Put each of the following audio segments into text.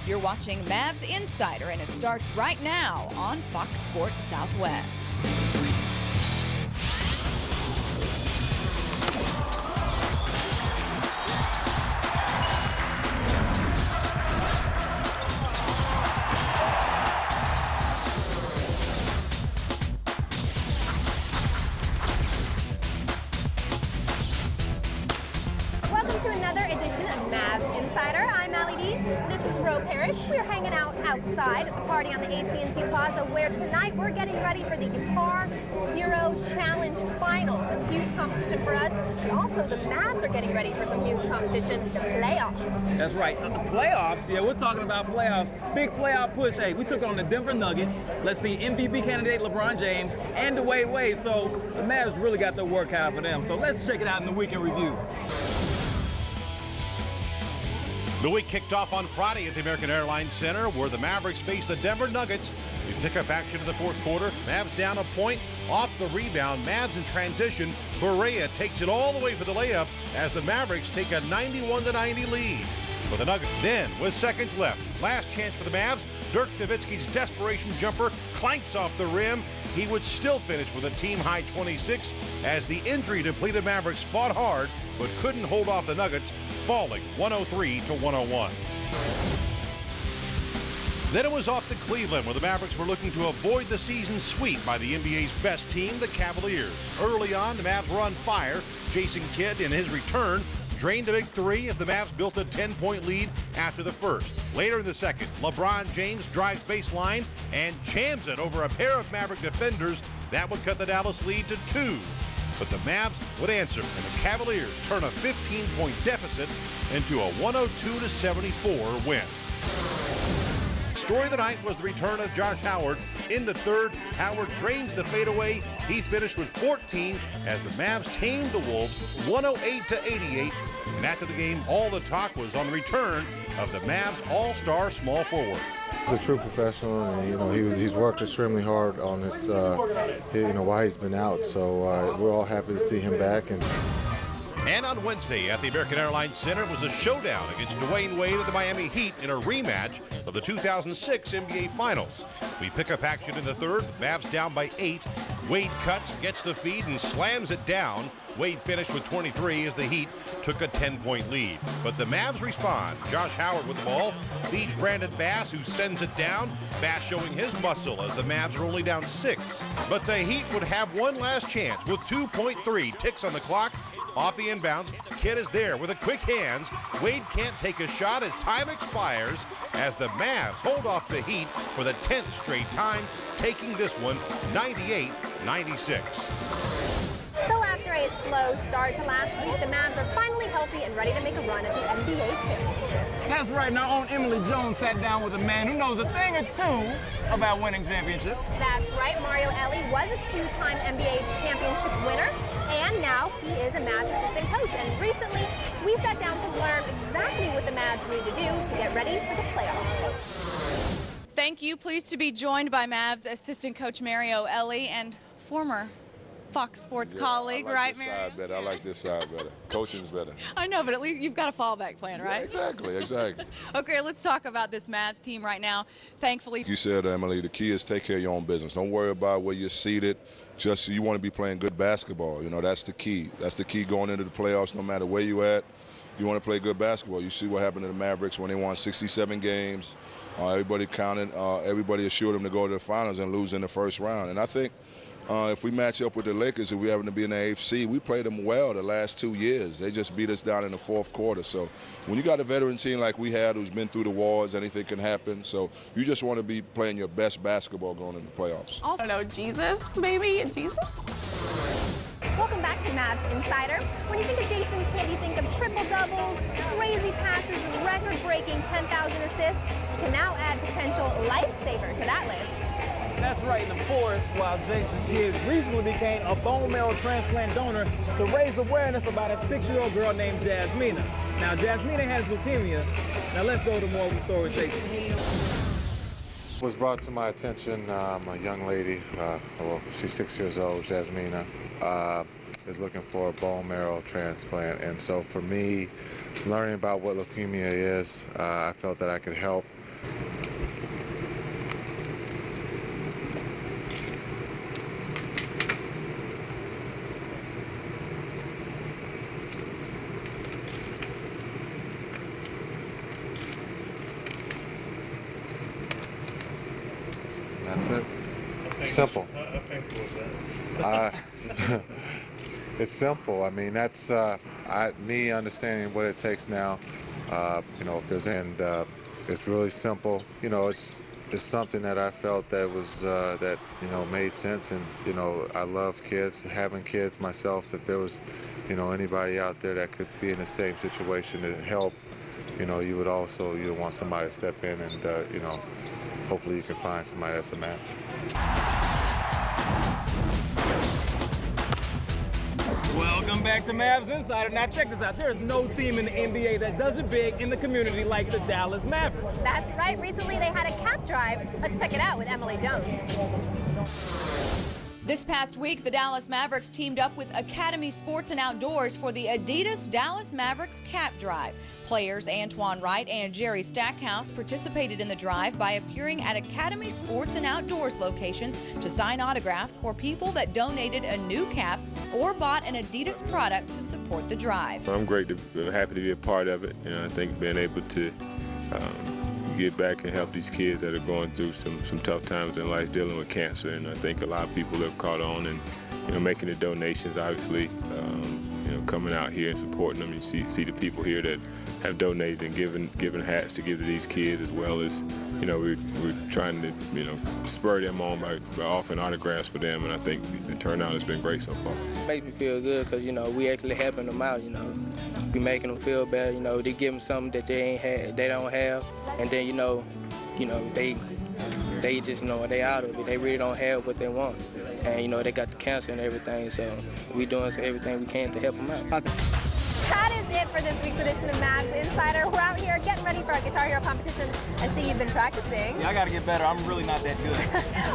You're watching Mavs Insider, and it starts right now on Fox Sports Southwest. Welcome to another edition of Mavs Insider. I'm Ali D. This is Parrish. We're hanging out outside at the party on the AT&T Plaza, where tonight we're getting ready for the Guitar Hero Challenge Finals, a huge competition for us. But also, the Mavs are getting ready for some huge competition, the playoffs. That's right, the playoffs. Yeah, we're talking about playoffs. Big playoff push. Hey, we took on the Denver Nuggets. Let's see, MVP candidate LeBron James and Dwayne Wade. So the Mavs really got their work cut out for them. So let's check it out in the weekend review. The week kicked off on Friday at the American Airlines Center, where the Mavericks face the Denver Nuggets. We pick up action in the fourth quarter. Mavs down a point off the rebound. Mavs in transition. Berea takes it all the way for the layup as the Mavericks take a 91-90 lead. For the Nuggets, then with seconds left, last chance for the Mavs. Dirk Nowitzki's desperation jumper clanks off the rim. He would still finish with a team-high 26 as the injury-depleted Mavericks fought hard but couldn't hold off the Nuggets, falling 103-101. Then it was off to Cleveland, where the Mavericks were looking to avoid the season sweep by the NBA's best team, the Cavaliers. Early on, the Mavs were on fire. Jason Kidd, in his return, drained a big three as the Mavs built a 10-point lead after the first. Later in the second, LeBron James drives baseline and jams it over a pair of Maverick defenders. That would cut the Dallas lead to 2. But the Mavs would answer, and the Cavaliers turn a 15-point deficit into a 102-74 win. Story of the night was the return of Josh Howard. In the third, Howard drains the fadeaway. He finished with 14 as the Mavs tamed the Wolves 108-88. And after the game, all the talk was on the return of the Mavs all-star small forward. He's a true professional, and he's worked extremely hard on his, while he's been out. So we're all happy to see him back. And on Wednesday at the American Airlines Center was a showdown against Dwayne Wade and the Miami Heat in a rematch of the 2006 NBA Finals. We pick up action in the third, Mavs down by 8. Wade cuts, gets the feed, and slams it down. Wade finished with 23 as the Heat took a 10-point lead. But the Mavs respond. Josh Howard with the ball, feeds Brandon Bass, who sends it down. Bass showing his muscle as the Mavs are only down 6. But the Heat would have one last chance with 2.3 ticks on the clock. Off the inbounds, Kidd is there with a quick hands. Wade can't take a shot as time expires as the Mavs hold off the Heat for the 10th straight time, taking this one 98-96. So after a slow start to last week, the Mavs are finally healthy and ready to make a run at the NBA championship. That's right. Now, our own Emily Jones sat down with a man who knows a thing or two about winning championships. That's right. Mario Elie was a 2-time NBA championship winner, and now he is a Mavs assistant coach. And recently, we sat down to learn exactly what the Mavs need to do to get ready for the playoffs. Thank you. Pleased to be joined by Mavs assistant coach Mario Elie and former Fox Sports colleague, right, Mario? I like this side better. Coaching's better. I know, but at least you've got a fallback plan, right? Yeah, exactly. Okay, let's talk about this Mavs team right now. Thankfully, You said, Emily, the key is take care of your own business. Don't worry about where you're seated. Just you want to be playing good basketball. That's the key. That's the key going into the playoffs, no matter where you at. You want to play good basketball. You see what happened to the Mavericks when they won 67 games. Everybody assured them to go to the finals and lose in the first round. And I think if we match up with the Lakers, if we happen to be in the AFC, we played them well the last 2 years. They just beat us down in the fourth quarter. So when you got a veteran team like we had who's been through the wars, anything can happen. So you just want to be playing your best basketball going into the playoffs. I don't know, Jesus, maybe? Jesus? Welcome back to Mavs Insider. When you think of Jason Kidd, you think of triple-doubles, crazy passes, record-breaking 10,000 assists. You can now add potential lifesaver to that list. That's right. And of course, while Jason Kidd recently became a bone marrow transplant donor to raise awareness about a 6-year-old girl named Jasmina. Now, Jasmina has leukemia. Now, let's go to more of the story with Jason. It was brought to my attention, a young lady, she's 6 years old, Jasmina. is looking for a bone marrow transplant. And so for me, learning about what leukemia is, I felt that I could help. That's it. Simple. How painful is that? It's simple. I mean, that's me understanding what it takes now. You know, if there's it's really simple. You know, it's something that I felt that was that made sense. And you know, I love kids, having kids myself. If there was anybody out there that could be in the same situation to help, you would also want somebody to step in and hopefully you can find somebody that's a match. Welcome back to Mavs Insider. Now check this out. There is no team in the NBA that does it big in the community like the Dallas Mavericks. That's right. Recently they had a cap drive. Let's check it out with Emily Jones. This past week, the Dallas Mavericks teamed up with Academy Sports and Outdoors for the Adidas Dallas Mavericks Cap Drive. Players Antoine Wright and Jerry Stackhouse participated in the drive by appearing at Academy Sports and Outdoors locations to sign autographs for people that donated a new cap or bought an Adidas product to support the drive. I'm happy to be a part of it, and I think being able to get back and help these kids that are going through some tough times in life dealing with cancer. And I think a lot of people have caught on and making the donations, obviously, coming out here and supporting them. You see the people here that have donated and given hats to give to these kids, as well as we're trying to spur them on by offering autographs for them, and I think the turnout has been great so far. It makes me feel good because we actually helping them out. We making them feel better. They give them something that they don't have, and then they just they out of it. They really don't have what they want, and they got the cancer and everything. So we doing everything we can to help them out. That is it for this week's edition of Mavs Insider. We're out here getting ready for our Guitar Hero competition. I see you've been practicing. Yeah, I gotta get better. I'm really not that good.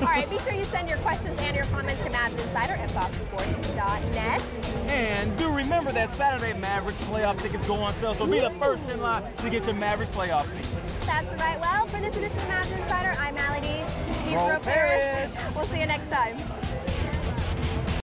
All right, be sure you send your questions and your comments to mavsinsider@foxsports.net. And do remember that Saturday Mavericks playoff tickets go on sale, so be the first in line to get your Mavericks playoff seats. That's right. Well, for this edition of Mavs Insider, I'm Elie D. He's Parrish. We'll see you next time.